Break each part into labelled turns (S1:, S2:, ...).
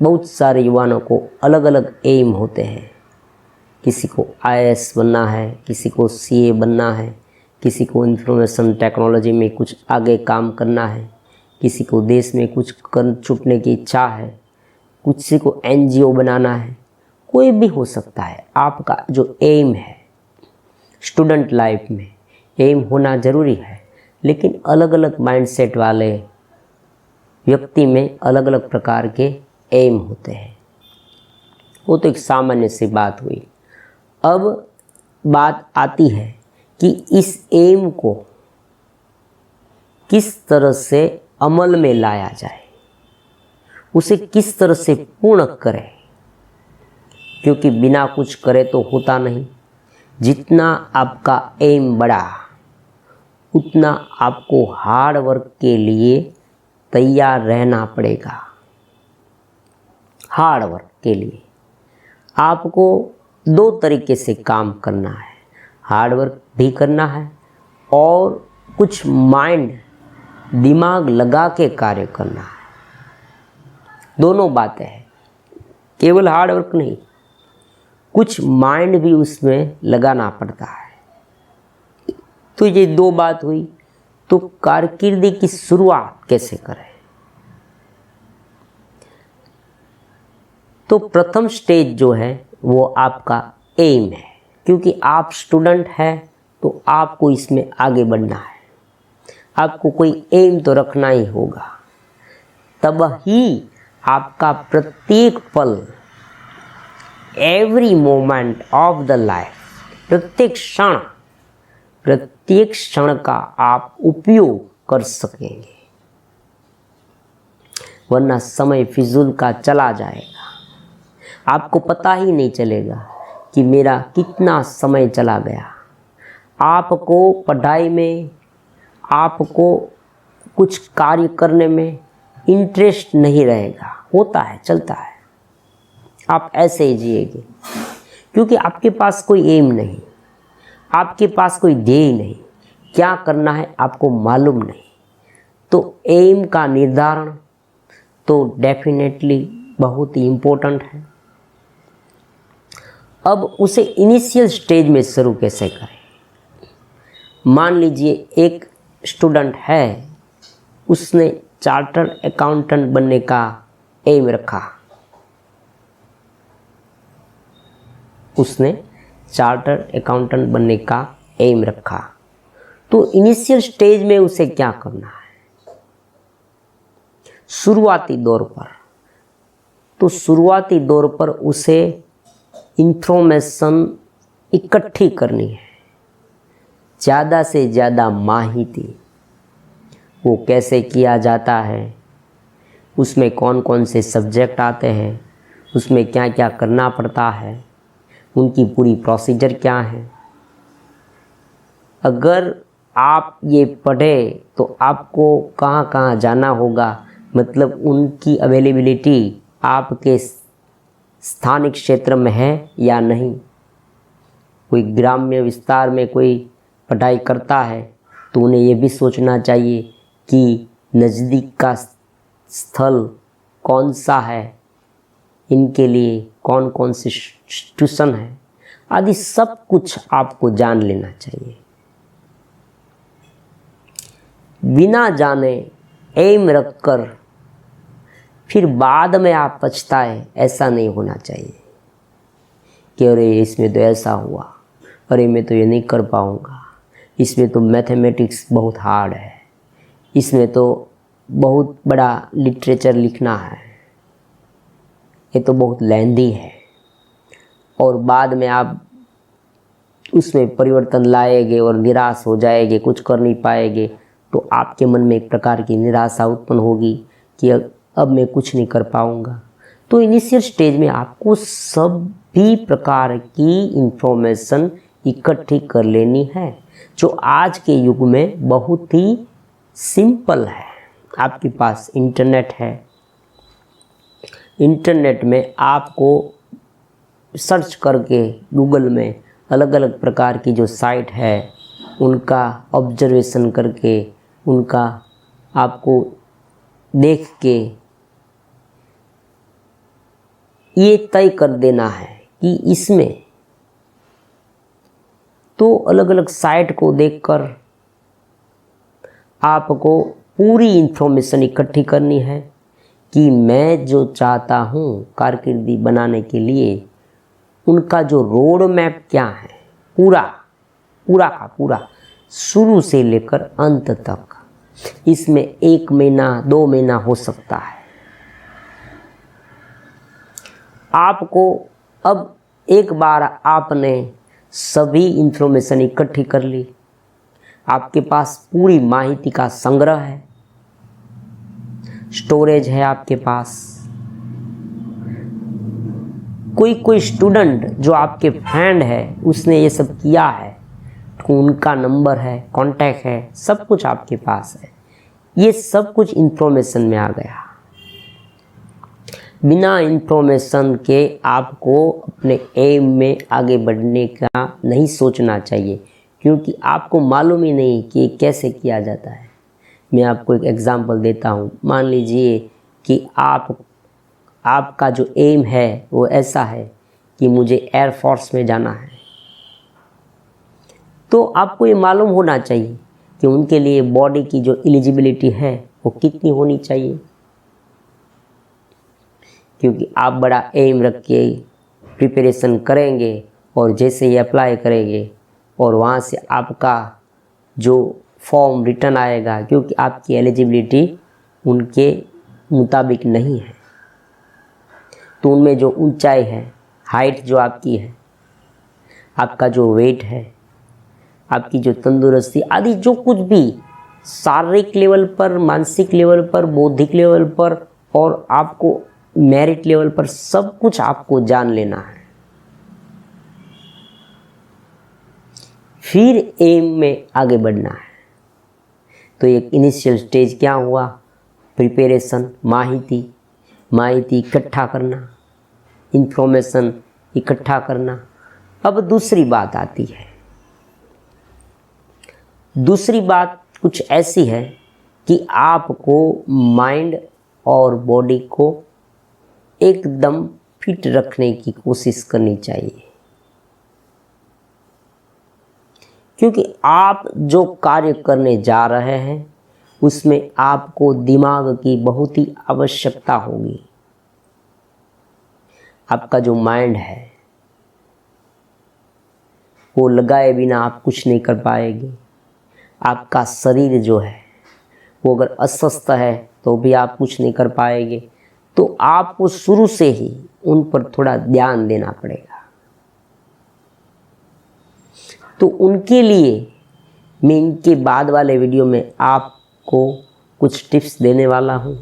S1: बहुत सारे युवाओं को अलग अलग एम होते हैं। किसी को आईएएस बनना है, किसी को सीए बनना है, किसी को इंफॉर्मेशन टेक्नोलॉजी में कुछ आगे काम करना है, किसी को देश में कुछ कर छुटने की इच्छा है, किसी को एनजीओ बनाना है। कोई भी हो सकता है। आपका जो एम है स्टूडेंट लाइफ में, एम होना ज़रूरी है, लेकिन अलग अलग माइंडसेट वाले व्यक्ति में अलग अलग प्रकार के एम होते हैं। वो तो एक सामान्य सी बात हुई। अब बात आती है कि इस एम को किस तरह से अमल में लाया जाए, उसे किस तरह से पूर्ण करें, क्योंकि बिना कुछ करे तो होता नहीं। जितना आपका एम बढ़ा उतना आपको हार्ड वर्क के लिए तैयार रहना पड़ेगा। हार्ड वर्क के लिए आपको दो तरीके से काम करना है। हार्ड वर्क भी करना है और कुछ माइंड दिमाग लगा के कार्य करना है। दोनों बातें हैं, केवल हार्ड वर्क नहीं, कुछ माइंड भी उसमें लगाना पड़ता है। तो ये दो बात हुई। तो कारकिर्दी की शुरुआत कैसे करें? तो प्रथम स्टेज जो है वो आपका एम है, क्योंकि आप स्टूडेंट हैं तो आपको इसमें आगे बढ़ना है। आपको कोई एम तो रखना ही होगा, तब ही आपका प्रत्येक पल, every moment of the life, प्रत्येक क्षण का आप उपयोग कर सकेंगे, वरना समय फिजूल का चला जाएगा। आपको पता ही नहीं चलेगा कि मेरा कितना समय चला गया। आपको पढ़ाई में, आपको कुछ कार्य करने में इंटरेस्ट नहीं रहेगा। होता है, चलता है, आप ऐसे ही जिएंगे, क्योंकि आपके पास कोई एम नहीं, आपके पास कोई ध्येय नहीं, क्या करना है आपको मालूम नहीं। तो एम का निर्धारण तो डेफिनेटली बहुत ही इम्पोर्टेंट है। अब उसे इनिशियल स्टेज में शुरू कैसे करें? मान लीजिए एक स्टूडेंट है, उसने चार्टर्ड अकाउंटेंट बनने का एम रखा। उसने चार्टर्ड अकाउंटेंट बनने का एम रखा। तो इनिशियल स्टेज में उसे क्या करना है? शुरुआती दौर पर, तो शुरुआती दौर पर उसे इंफॉर्मेशन इकट्ठी करनी है, ज़्यादा से ज़्यादा माहिती। वो कैसे किया जाता है, उसमें कौन कौन से सब्जेक्ट आते हैं, उसमें क्या क्या करना पड़ता है, उनकी पूरी प्रोसीजर क्या है। अगर आप ये पढ़े तो आपको कहाँ कहाँ जाना होगा, मतलब उनकी अवेलेबिलिटी आपके स्थानिक क्षेत्र में है या नहीं। कोई ग्राम्य विस्तार में कोई पढ़ाई करता है तो उन्हें ये भी सोचना चाहिए कि नज़दीक का स्थल कौन सा है, इनके लिए कौन कौन से ट्यूशन है, आदि सब कुछ आपको जान लेना चाहिए। बिना जाने एम रखकर फिर बाद में आप पछताए, ऐसा नहीं होना चाहिए कि अरे इसमें तो ऐसा हुआ, अरे मैं तो ये नहीं कर पाऊँगा, इसमें तो मैथमेटिक्स बहुत हार्ड है, इसमें तो बहुत बड़ा लिटरेचर लिखना है, ये तो बहुत लेंदी है। और बाद में आप उसमें परिवर्तन लाएंगे और निराश हो जाएंगे, कुछ कर नहीं पाएंगे, तो आपके मन में एक प्रकार की निराशा उत्पन्न होगी कि अब मैं कुछ नहीं कर पाऊँगा। तो इनिशियल स्टेज में आपको सभी प्रकार की इंफॉर्मेशन इकट्ठी कर लेनी है, जो आज के युग में बहुत ही सिंपल है। आपके पास इंटरनेट है, इंटरनेट में आपको सर्च करके गूगल में अलग अलग प्रकार की जो साइट है उनका ऑब्जर्वेशन करके, उनका आपको देख के ये तय कर देना है कि इसमें तो अलग अलग साइट को देखकर आपको पूरी इंफॉर्मेशन इकट्ठी करनी है कि मैं जो चाहता हूँ कारकिर्दी बनाने के लिए उनका जो रोड मैप क्या है, पूरा का पूरा शुरू से लेकर अंत तक। इसमें 1 महीना 2 महीना हो सकता है। आपको अब एक बार आपने सभी इंफॉर्मेशन इकट्ठी कर ली, आपके पास पूरी माहिती का संग्रह है, स्टोरेज है आपके पास। कोई स्टूडेंट जो आपके फ्रेंड है उसने ये सब किया है, तो उनका नंबर है, कांटेक्ट है, सब कुछ आपके पास है। ये सब कुछ इंफॉर्मेशन में आ गया। बिना इंफॉर्मेशन के आपको अपने एम में आगे बढ़ने का नहीं सोचना चाहिए, क्योंकि आपको मालूम ही नहीं कि कैसे किया जाता है। मैं आपको एक एग्जांपल देता हूँ। मान लीजिए कि आपका जो एम है वो ऐसा है कि मुझे एयरफोर्स में जाना है, तो आपको ये मालूम होना चाहिए कि उनके लिए बॉडी की जो एलिजिबिलिटी है वो कितनी होनी चाहिए। क्योंकि आप बड़ा एम रख के प्रिपरेशन करेंगे और जैसे ही अप्लाई करेंगे और वहाँ से आपका जो फॉर्म रिटर्न आएगा, क्योंकि आपकी एलिजिबिलिटी उनके मुताबिक नहीं है, तो उनमें जो ऊंचाई है, हाइट जो आपकी है, आपका जो वेट है, आपकी जो तंदुरुस्ती आदि जो कुछ भी शारीरिक लेवल पर, मानसिक लेवल पर, बौद्धिक लेवल पर और आपको मेरिट लेवल पर सब कुछ आपको जान लेना है। फिर एम में आगे बढ़ना है। तो एक इनिशियल स्टेज क्या हुआ? प्रिपरेशन, माहिती इकट्ठा करना, इंफॉर्मेशन इकट्ठा करना। अब दूसरी बात आती है। दूसरी बात कुछ ऐसी है कि आपको माइंड और बॉडी को एकदम फिट रखने की कोशिश करनी चाहिए, क्योंकि आप जो कार्य करने जा रहे हैं उसमें आपको दिमाग की बहुत ही आवश्यकता होगी। आपका जो माइंड है वो लगाए बिना आप कुछ नहीं कर पाएंगे। आपका शरीर जो है वो अगर अस्वस्थ है तो भी आप कुछ नहीं कर पाएंगे। तो आपको शुरू से ही उन पर थोड़ा ध्यान देना पड़ेगा। तो उनके लिए मैं इनके बाद वाले वीडियो में आपको कुछ टिप्स देने वाला हूँ।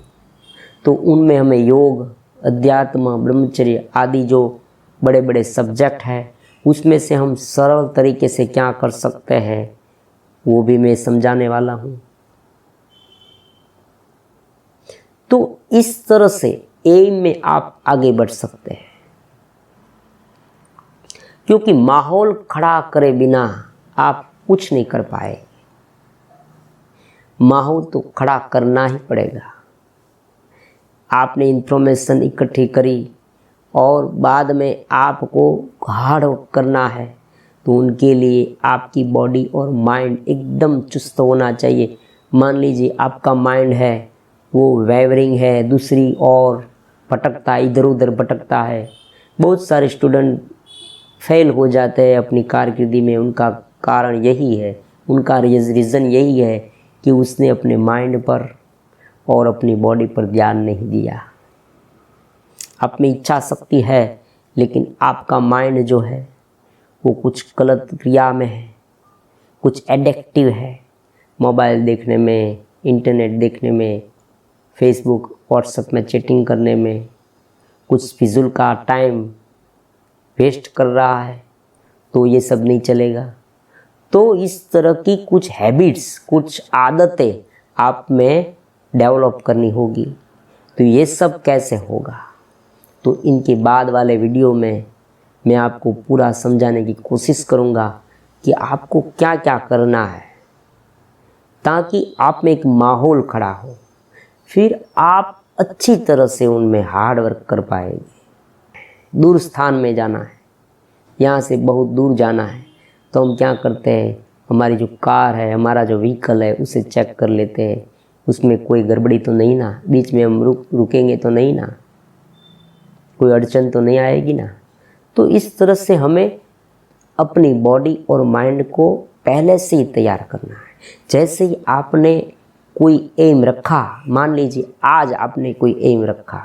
S1: तो उनमें हमें योग, अध्यात्म, ब्रह्मचर्य आदि जो बड़े बड़े सब्जेक्ट हैं उसमें से हम सरल तरीके से क्या कर सकते हैं वो भी मैं समझाने वाला हूँ। तो इस तरह से एम में आप आगे बढ़ सकते हैं, क्योंकि माहौल खड़ा करे बिना आप कुछ नहीं कर पाए। माहौल तो खड़ा करना ही पड़ेगा। आपने इंफॉर्मेशन इकट्ठी करी और बाद में आपको हार्ड वर्क करना है, तो उनके लिए आपकी बॉडी और माइंड एकदम चुस्त होना चाहिए। मान लीजिए आपका माइंड है वो वेवरिंग है, दूसरी और भटकता, इधर उधर भटकता है। बहुत सारे स्टूडेंट फेल हो जाते हैं अपनी कारकिर्दी में। उनका कारण यही है, उनका रीज़न यही है कि उसने अपने माइंड पर और अपनी बॉडी पर ध्यान नहीं दिया। आप में इच्छा शक्ति है लेकिन आपका माइंड जो है वो कुछ गलत क्रिया में है, कुछ एडिक्टिव है। मोबाइल देखने में, इंटरनेट देखने में, फेसबुक व्हाट्सएप में चैटिंग करने में, कुछ फिजूल का टाइम वेस्ट कर रहा है, तो ये सब नहीं चलेगा। तो इस तरह की कुछ हैबिट्स, कुछ आदतें आप में डेवलप करनी होगी। तो ये सब कैसे होगा, तो इनके बाद वाले वीडियो में मैं आपको पूरा समझाने की कोशिश करूँगा कि आपको क्या क्या करना है, ताकि आप में एक माहौल खड़ा हो। फिर आप अच्छी तरह से उनमें हार्ड वर्क कर पाएंगे। दूर स्थान में जाना है, यहाँ से बहुत दूर जाना है, तो हम क्या करते हैं, हमारी जो कार है, हमारा जो व्हीकल है, उसे चेक कर लेते हैं, उसमें कोई गड़बड़ी तो नहीं ना, बीच में हम रुकेंगे तो नहीं ना, कोई अड़चन तो नहीं आएगी ना। तो इस तरह से हमें अपनी बॉडी और माइंड को पहले से ही तैयार करना है। जैसे ही आपने कोई एम रखा, मान लीजिए आज आपने कोई एम रखा,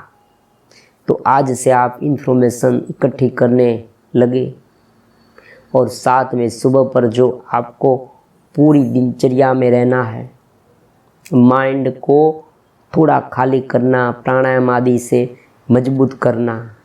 S1: तो आज से आप इन्फॉर्मेशन इकट्ठी करने लगे, और साथ में सुबह पर जो आपको पूरी दिनचर्या में रहना है, माइंड को थोड़ा खाली करना, प्राणायाम आदि से मजबूत करना,